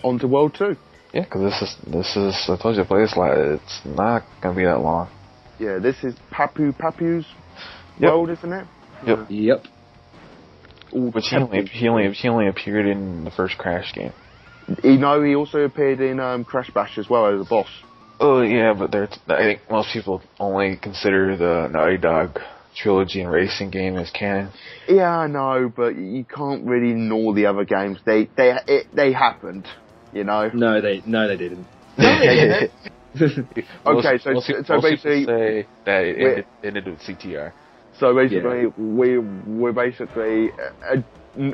on to World 2. Yeah, because this is I told you, it's not gonna be that long. Yeah, this is Papu's world, isn't it? Yep. Yep. But he only appeared in the first Crash game. He also appeared in Crash Bash as well as a boss. Oh yeah, but I think most people only consider the Naughty Dog trilogy and racing game as canon. Yeah, I know, but you can't really ignore the other games. They happened, you know. No, they didn't. No, they didn't. Okay, so basically say that it ended with CTR. So basically, we're basically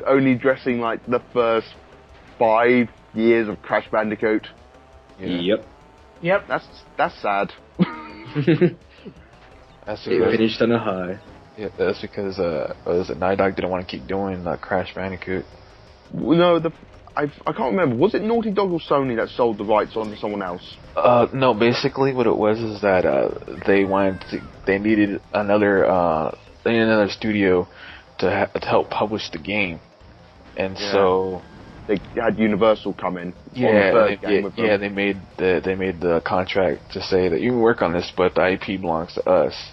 only dressing like the first 5 years of Crash Bandicoot. Yeah. Yep. That's sad. It finished on a high. Yeah, that's because Naughty Dog didn't want to keep doing Crash Bandicoot. No, I can't remember. Was it Naughty Dog or Sony that sold the rights on to someone else? No. Basically, what it was is that they needed another studio to help publish the game, and so they had Universal come in. They made the contract to say that you can work on this, but the IP belongs to us.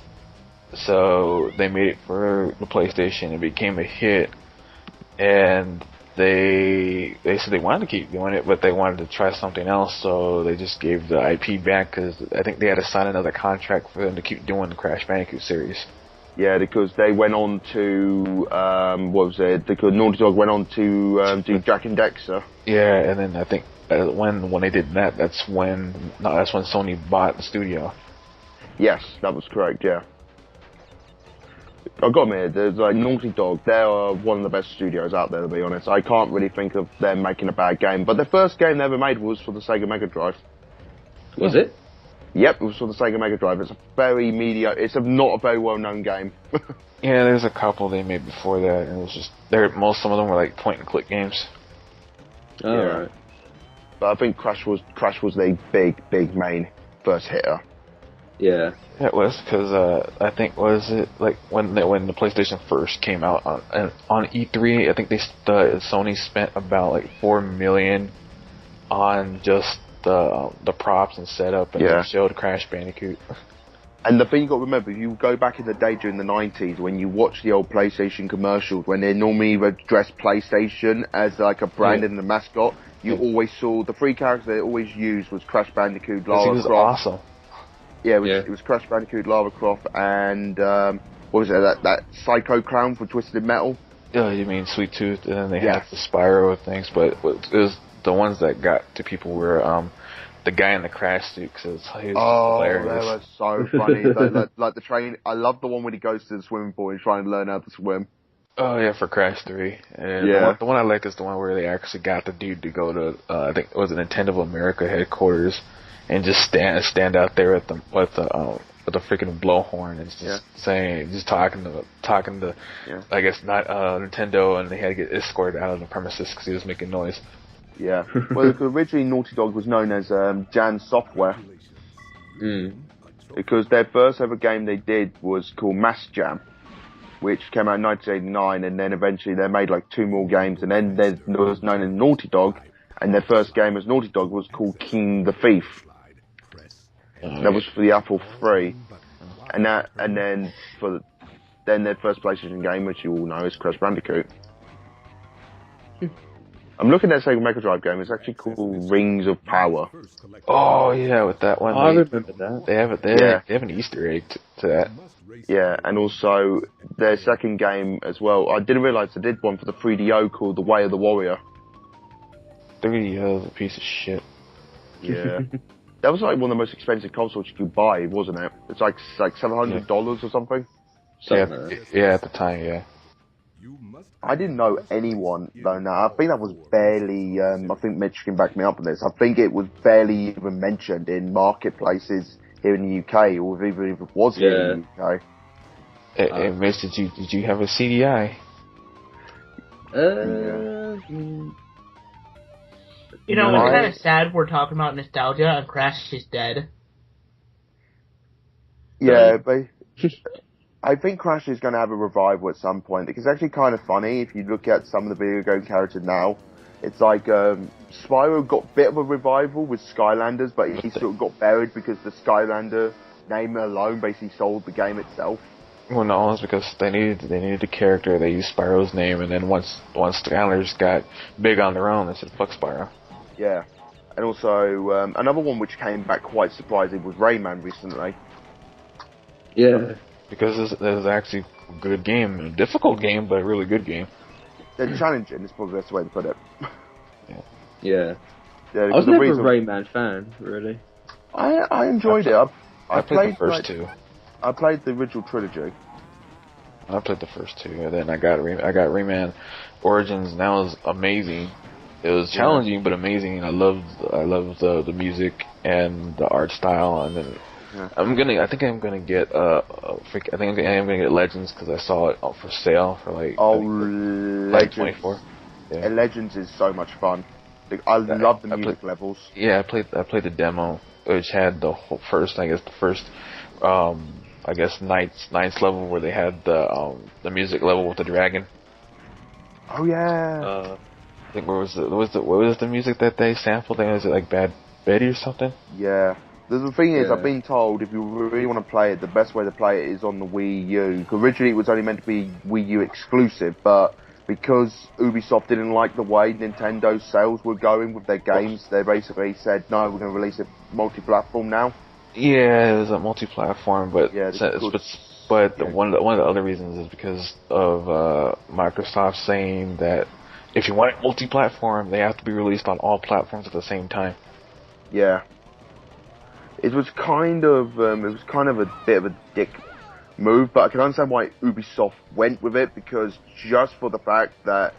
So they made it for the PlayStation. It became a hit, and they said they wanted to keep doing it, but they wanted to try something else. So they just gave the IP back because I think they had to sign another contract for them to keep doing the Crash Bandicoot series. Yeah, because they went on to Because Naughty Dog went on to do Jack and Dexter. Yeah, and then I think when they did that, that's when Sony bought the studio. Yes, that was correct. Yeah. I've got to admit, there's Naughty Dog. They are one of the best studios out there, to be honest. I can't really think of them making a bad game. But the first game they ever made was for the Sega Mega Drive. Was it? Yep, it was for the Sega Mega Drive. It's not a very well-known game. Yeah, there's a couple they made before that, and it was just some of them were like point-and-click games. Oh, yeah. Right. But I think Crash was the big main first hitter. Yeah. It was because I think was it like when the PlayStation first came out on E3. I think Sony spent about like $4 million on just the props and setup, and they showed Crash Bandicoot. And the thing you got to remember, if you go back in the day during the 90s, when you watch the old PlayStation commercials, when they normally address PlayStation as like a brand and the mascot, you always saw the three characters they always used was Crash Bandicoot, Lara Croft. He was awesome. Yeah, it was Crash Bandicoot, Lara Croft, and what was it? That Psycho Clown for Twisted Metal. Yeah, you mean Sweet Tooth, and then they had the Spyro things, but it was the ones that got to people were the guy in the crash suit, because he was hilarious. That was so funny. like the train. I love the one when he goes to the swimming pool and trying to learn how to swim. Oh yeah, for Crash 3. And the one I like is the one where they actually got the dude to go to I think it was the Nintendo of America headquarters and just stand out there with the freaking blowhorn and just talking to I guess not Nintendo, and they had to get escorted out of the premises because he was making noise. Yeah. Well, originally Naughty Dog was known as Jan Software. Because their first ever game they did was called Mass Jam, which came out in 1989, and then eventually they made like 2 more games, and then there was known as Naughty Dog, and their first game as Naughty Dog was called King the Thief. That was for the Apple III. And then their first PlayStation game, which you all know, is Crash Bandicoot. I'm looking at Sega Mega Drive game. It's actually called Rings of Power. Oh yeah, with that one. I remember that. They have an Easter egg to that. Yeah, and also their second game as well. I didn't realise they did one for the 3DO called The Way of the Warrior. 3DO is a piece of shit. Yeah. That was like one of the most expensive consoles you could buy, wasn't it? It's like $700 or something. Yeah, at the time, yeah. I didn't know anyone though. Now I think that was barely. I think Mitch can back me up on this. I think it was barely even mentioned in marketplaces here in the UK, or even if it was here in the UK. Hey, Mitch, did you have a CDI? You know, it's kind of sad we're talking about nostalgia and Crash is dead. Yeah, but I think Crash is going to have a revival at some point. It's actually kind of funny if you look at some of the video game characters now. It's like Spyro got a bit of a revival with Skylanders, but he sort of got buried because the Skylander name alone basically sold the game itself. Well, no, it's because they needed a character. They used Spyro's name, and then once Skylanders got big on their own, they said fuck Spyro. Yeah, and also another one which came back quite surprising was Rayman recently. Yeah, because this is actually a good game, a difficult game, but a really good game. They're challenging. Is probably the best way to put it. Yeah. Yeah, I was never a Rayman fan, really. I enjoyed it. I played the first two. I played the original trilogy. I played the first two, and then I got Rayman Origins, and that was amazing. It was challenging but amazing, and I loved the music and the art style. And then I think I'm gonna get Legends because I saw it for sale for like Legends. 24. Yeah. And Legends is so much fun. I love the music levels. Yeah, I played the demo, which had the first Knights level where they had the music level with the dragon. Oh yeah. I think what was the music that they sampled? I think was it like Bad Betty or something? Yeah. The thing is, I've been told if you really want to play it, the best way to play it is on the Wii U. Originally, it was only meant to be Wii U exclusive, but because Ubisoft didn't like the way Nintendo's sales were going with their games, they basically said, no, we're going to release it multi-platform now. Yeah, it was a multi-platform, but one of the other reasons is because of Microsoft saying that if you want it multi-platform, they have to be released on all platforms at the same time. Yeah. It was kind of a bit of a dick move, but I can understand why Ubisoft went with it, because just for the fact that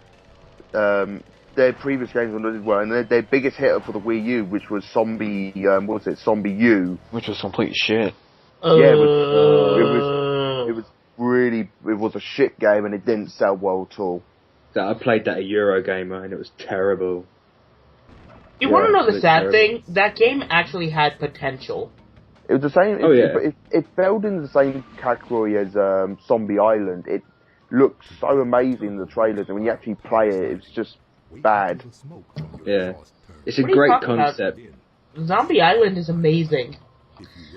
their previous games did well, and their biggest hitter for the Wii U, which was Zombie U, which was complete shit. Yeah, it was a shit game, and it didn't sell well at all. I played that at Eurogamer, and it was terrible. You want to know the sad thing? That game actually had potential. It was the same. It fell in the same category as Zombie Island. It looked so amazing in the trailers, and when you actually play it, it's just bad. Yeah, it's a great concept. Zombie Island is amazing.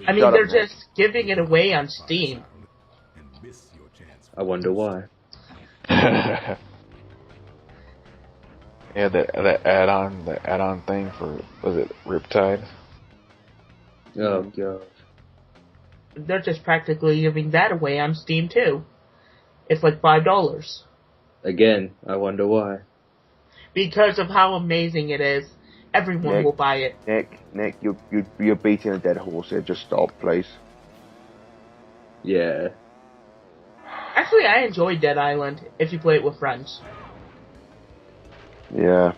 I mean, they're just giving it away on Steam. I wonder why. Yeah, that add-on thing for, was it Riptide? Oh god. They're just practically giving that away on Steam too. It's like $5. Again, I wonder why. Because of how amazing it is, everyone will buy it. Nick, you're beating a dead horse here. Just stop, please. Yeah. Actually, I enjoy Dead Island if you play it with friends. Yeah.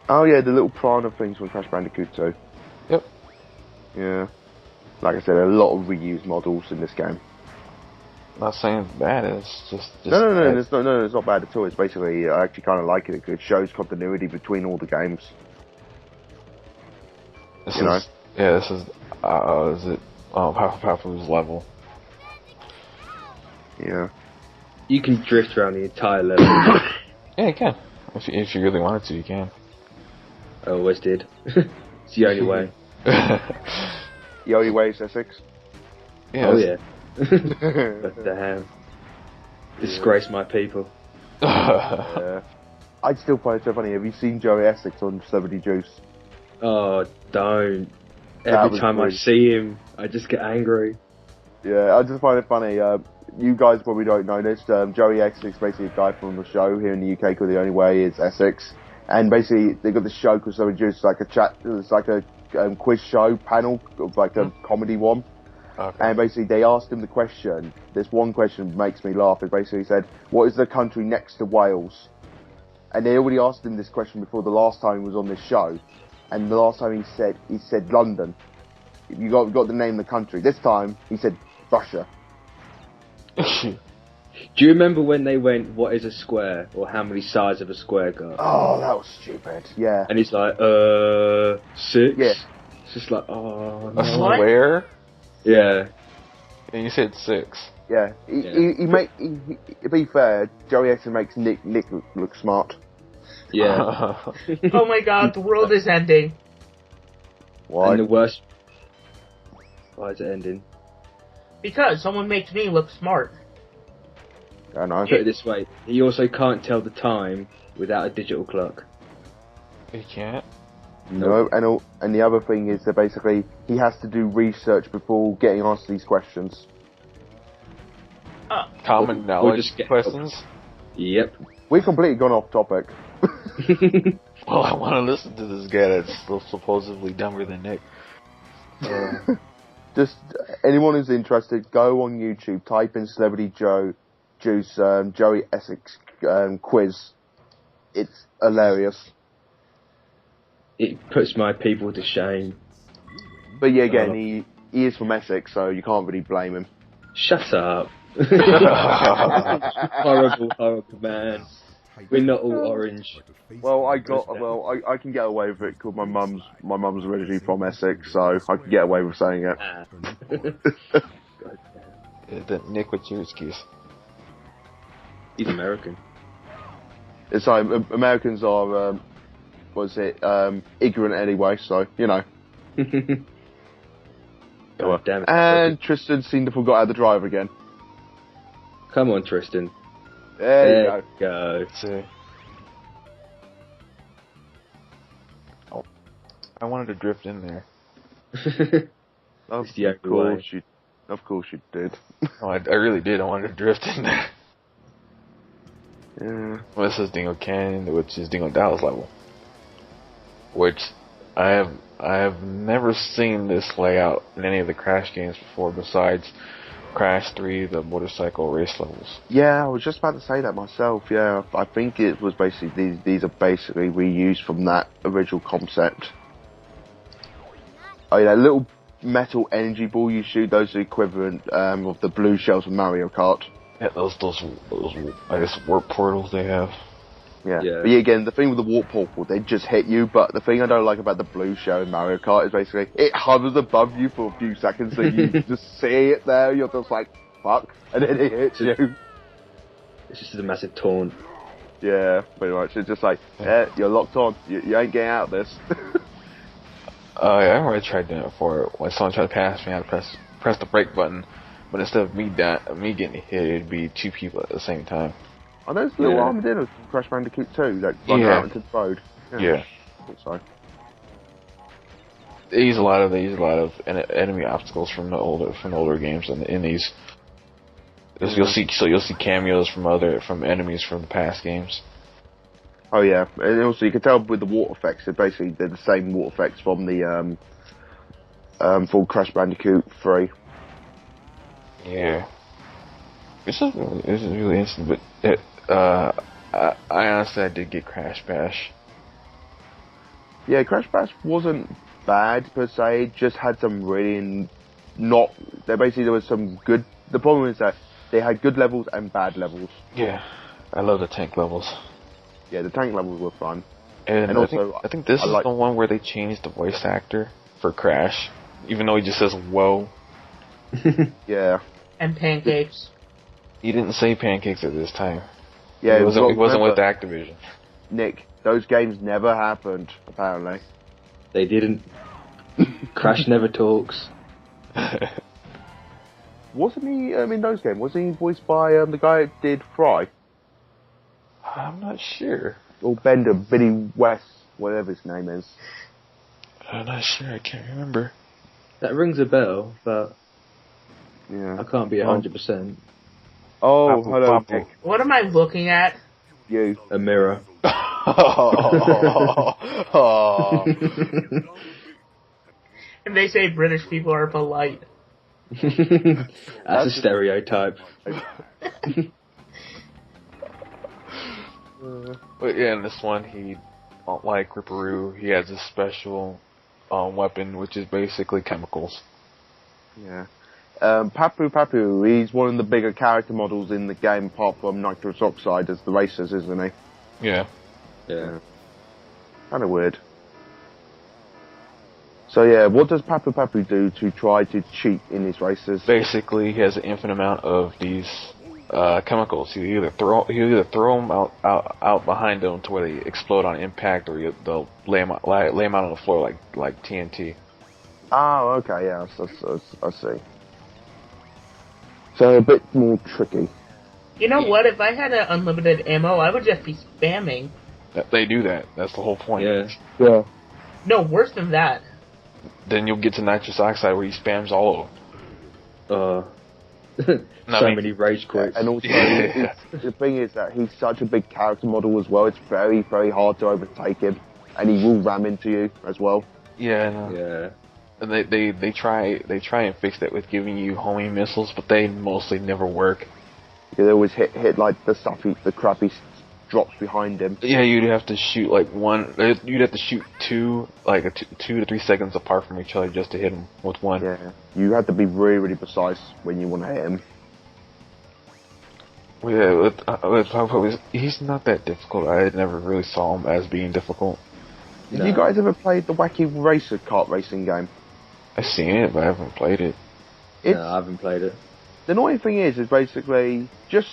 Oh yeah, the little piranha things from Crash Bandicoot 2. Yep. Yeah. Like I said, a lot of reused models in this game. Not saying it's bad. It's just no. It's not bad at all. It's basically, I actually kind of like it. It shows continuity between all the games. This is Papa's level. Yeah. You can drift around the entire level. Yeah, you can. If you really wanted to, you can. I always did. It's the only way. The only way is Essex? Yeah, oh yeah. But damn. Disgrace my people. Yeah. I'd still find it so funny. Have you seen Joey Essex on Celebrity Juice? Oh, don't. Every time I see him, I just get angry. Yeah, I just find it funny. You guys probably don't know this. Joey Essex is basically a guy from the show here in the UK called The Only Way is Essex. And basically, they got this show called Celebrity Juice. It's like a chat, it's like a quiz show panel, like a comedy one. Okay. And basically, they asked him the question. This one question makes me laugh. It basically said, "What is the country next to Wales?" And they already asked him this question before the last time he was on this show. And the last time he said London. You got the name of the country. This time he said Russia. Do you remember when they went, "What is a square?" or "How many sides of a square got?" Oh, that was stupid. Yeah. And he's like, 6. Yeah. It's just like, oh no. A square? Yeah. And you said 6. Yeah. To be fair, Joey Essex makes Nick look smart. Yeah. Oh my god, the world is ending. Why? And the worst. Why is it ending? Because someone makes me look smart. I know. Put it this way: he also can't tell the time without a digital clock. You can't. No, and the other thing is that basically he has to do research before getting answers to these questions. Common knowledge questions. Yep. We've completely gone off topic. Well, I want to listen to this guy that's still supposedly dumber than Nick. Just anyone who's interested, go on YouTube, type in Celebrity Juice Joey Essex quiz. It's hilarious. It puts my people to shame. But yeah, again, he is from Essex, so you can't really blame him. Shut up. Horrible man. We're not all orange. Well, I can get away with it because my mum's originally from Essex, so I can get away with saying it. Nick, what's your excuse? He's American. It's like Americans are, ignorant anyway, so, you know. God damn it. And Tristan seemed to forgot how to drive again. Come on, Tristan. There you go. See. Oh, I wanted to drift in there. Of the course you did. Oh, I really did. I wanted to drift in there. Yeah. Well, this is Dingo Canyon, which is Dingo Dallas level. Which I have never seen this layout in any of the Crash games before, besides Crash 3, the motorcycle race levels. Yeah, I was just about to say that myself. Yeah, I think it was basically these are basically reused from that original concept. Oh yeah, little metal energy ball you shoot. Those are the equivalent of the blue shells from Mario Kart. Yeah, those I guess warp portals they have. Yeah. But yeah, again, the thing with the warp portal, they just hit you, but the thing I don't like about the blue shell in Mario Kart is basically, it hovers above you for a few seconds, so you just see it there, you're just like, fuck, and then it hits you. It's just a massive taunt. Yeah, pretty much. It's just like, you're locked on, you ain't getting out of this. Oh yeah, I remember I tried doing it before. When someone tried to pass me, I had to press the brake button, but instead of me getting hit, it'd be two people at the same time. Are those little armadillos from Crash Bandicoot 2 that run out into the road? Yeah. I thought so. They use a lot of enemy obstacles from the older games in these. You'll see cameos from enemies from the past games. Oh yeah, and also you can tell with the water effects, they're the same water effects from the full Crash Bandicoot 3. Yeah. This is really interesting, but I honestly I did get Crash Bash. Yeah, Crash Bash wasn't bad per se. It just had some really there was some good. The problem is that they had good levels and bad levels. Yeah, I love the tank levels. Yeah, the tank levels were fun. And also, I think this is the one where they changed the voice actor for Crash, even though he just says "whoa." Yeah. And pancakes. He didn't say pancakes at this time. Yeah, he wasn't with Activision. Nick, those games never happened, apparently. They didn't. Crash never talks. Wasn't he in those games? Wasn't he voiced by the guy that did Fry? I'm not sure. Or Bender, Billy West, whatever his name is. I'm not sure. I can't remember. That rings a bell, but yeah, I can't be 100%. Oh, hello, Nick. What am I looking at? You. A mirror. And they say British people are polite. That's a stereotype. But yeah, in this one, he, like Ripperoo, he has a special weapon, which is basically chemicals. Yeah. Papu, he's one of the bigger character models in the game, apart from Nitrous Oxide as the racers, isn't he? Yeah. Yeah. Kind of weird. So yeah, what does Papu do to try to cheat in his races? Basically, he has an infinite amount of these chemicals. You either throw them out behind them to where they explode on impact, or they'll lay them out on the floor like TNT. Oh, okay, yeah, I see. So a bit more tricky. You know what? If I had unlimited ammo, I would just be spamming. They do that. That's the whole point. Yeah. No, worse than that. Then you'll get to nitrous oxide where he spams all over. Many rage quits. And also, the thing is that he's such a big character model as well. It's very, very hard to overtake him, and he will ram into you as well. Yeah. Yeah. And they try and fix that with giving you homing missiles, but they mostly never work. Yeah, they always hit like the crappy drops behind him. Yeah, you'd have to shoot like one. You'd have to shoot two, like 2 to 3 seconds apart from each other just to hit him with one. Yeah, you have to be really, really precise when you want to hit him. Yeah, he's not that difficult. I never really saw him as being difficult. Have you guys ever played the Wacky Racer kart racing game? I've seen it, but I haven't played it. No, I haven't played it. The annoying thing is basically just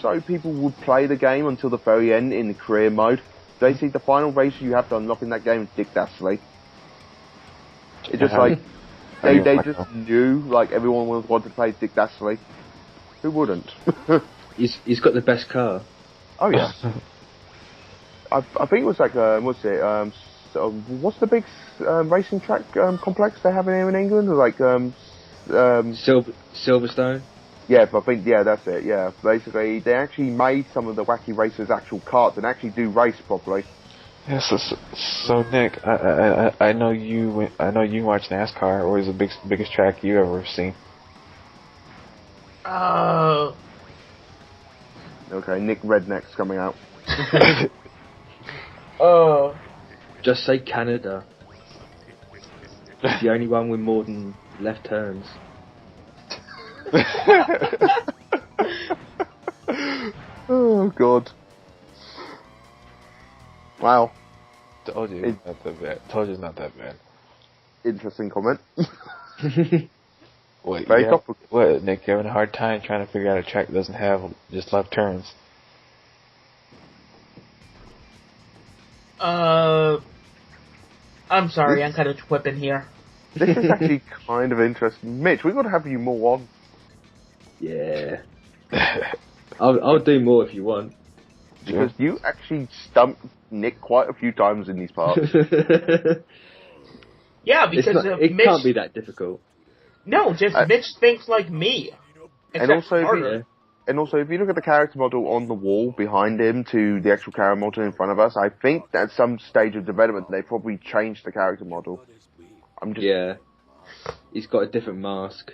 so people would play the game until the very end in the career mode. They see the final racer you have to unlock in that game is Dick Dastardly. It's just like they just knew like everyone would want to play Dick Dastardly. Who wouldn't? He's got the best car. Oh yeah. I think it was like what's the big racing track complex they have here in England? Like Silverstone? Yeah, I think, that's it, yeah. Basically, they actually made some of the Wacky Racers actual karts and actually do race properly. Yeah, so Nick, I know you watch NASCAR. What is the biggest track you ever seen? Okay, Nick Redneck's coming out. Just say Canada. It's the only one with more than left turns. Oh God! Wow. Told you it's not that bad. Told you it's not that bad. Interesting comment. Wait, very topical. What, Nick? You're having a hard time trying to figure out a track that doesn't have just left turns. I'm sorry, I'm kind of whipping here. This is actually kind of interesting. Mitch, we've got to have you more on. Yeah. I'll do more if you want. Because you actually stumped Nick quite a few times in these parts. Yeah, because it Mitch can't be that difficult. No, just Mitch thinks like me. And also, if you look at the character model on the wall behind him to the actual character model in front of us, I think at some stage of development they probably changed the character model. Yeah. He's got a different mask.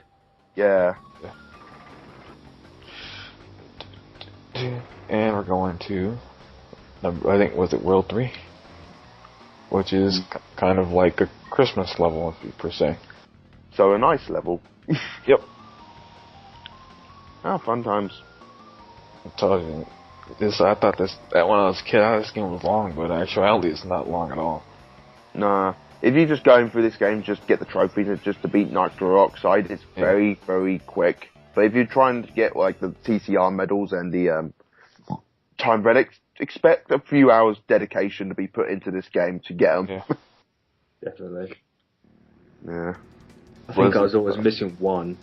Yeah. And we're going to, I think, was it World 3? Which is kind of like a Christmas level, per se. So a nice level. Yep. Oh, fun times. I told you. I thought that when I was a kid, this game was long, but in actuality, it's not long at all. Nah. If you're just going through this game, just get the trophies just to beat nitro oxide, it's very, very quick. But if you're trying to get like the TCR medals and the time relics, expect a few hours dedication to be put into this game to get them. Yeah. Definitely. Yeah. I think I was always missing one.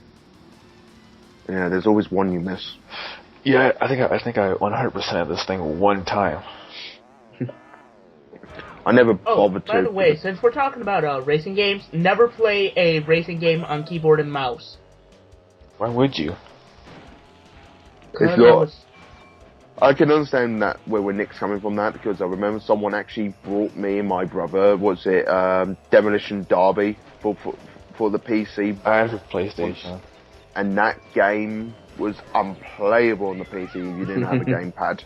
Yeah, there's always one you miss. Yeah, I think I 100% of this thing one time. I never bothered to. By the way, since we're talking about racing games, never play a racing game on keyboard and mouse. Why would you? I can understand that where Nick's coming from that, because I remember someone actually brought me and my brother, Demolition Derby for the PC. I have a PlayStation. And that game was unplayable on the PC if you didn't have a gamepad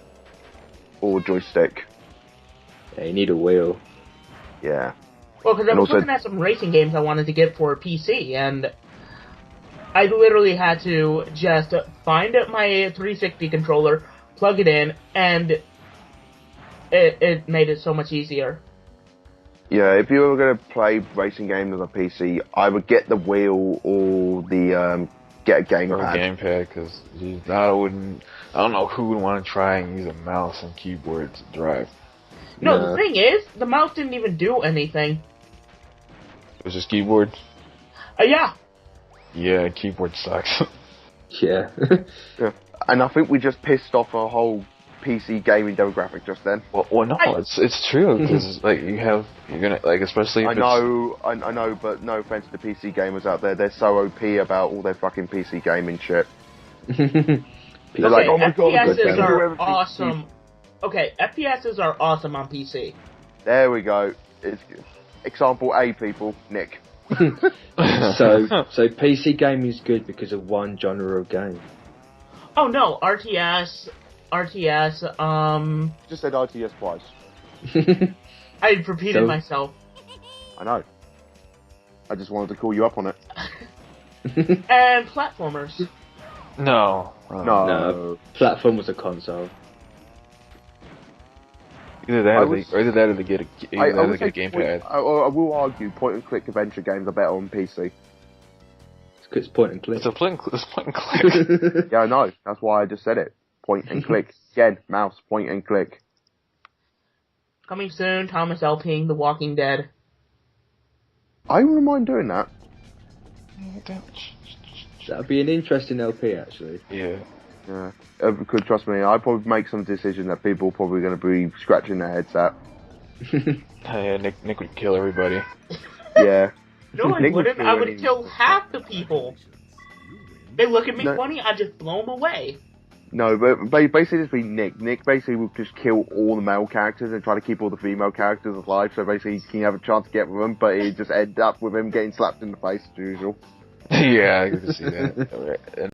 or joystick. Yeah, you need a wheel. Yeah. Well, because I was looking at some racing games I wanted to get for a PC, and I literally had to just find my 360 controller, plug it in, and it made it so much easier. Yeah, if you were going to play racing games on a PC, I would get the wheel or the get a gamepad. Or a gamepad, because I don't know who would want to try and use a mouse and keyboard to drive. No, the thing is, the mouse didn't even do anything. It was just keyboard? Yeah. Yeah, keyboard sucks. Yeah. Yeah. And I think we just pissed off a whole PC gaming demographic just then. Well no, it's true, because like you're gonna like, especially if I know, but no offense to the PC gamers out there, they're so OP about all their fucking PC gaming shit. They're like, oh my god, FPSs are awesome. Okay, FPSs are awesome on PC. There we go. Example A, people, Nick. So PC gaming is good because of one genre of game. Oh no, RTS. Just said RTS twice. I repeated myself. I know. I just wanted to call you up on it. And platformers. No. No. Platform was a console. Either that or they get a gamepad. I will argue point and click adventure games are better on PC. It's point and click. It's point and click. Yeah, I know. That's why I just said it. Point and click. Again, mouse, point and click. Coming soon, Thomas LPing The Walking Dead. I wouldn't mind doing that. That'd be an interesting LP, actually. Yeah. Yeah. Could trust me, I'd probably make some decision that people are probably going to be scratching their heads at. Yeah, Nick would kill everybody. Yeah. No, I wouldn't. I would kill half the people. They look at me funny, I'd just blow them away. No, but basically just be Nick. Nick basically would just kill all the male characters and try to keep all the female characters alive, so basically he can have a chance to get with them, but he'd just end up with him getting slapped in the face as usual. Yeah, I can see that.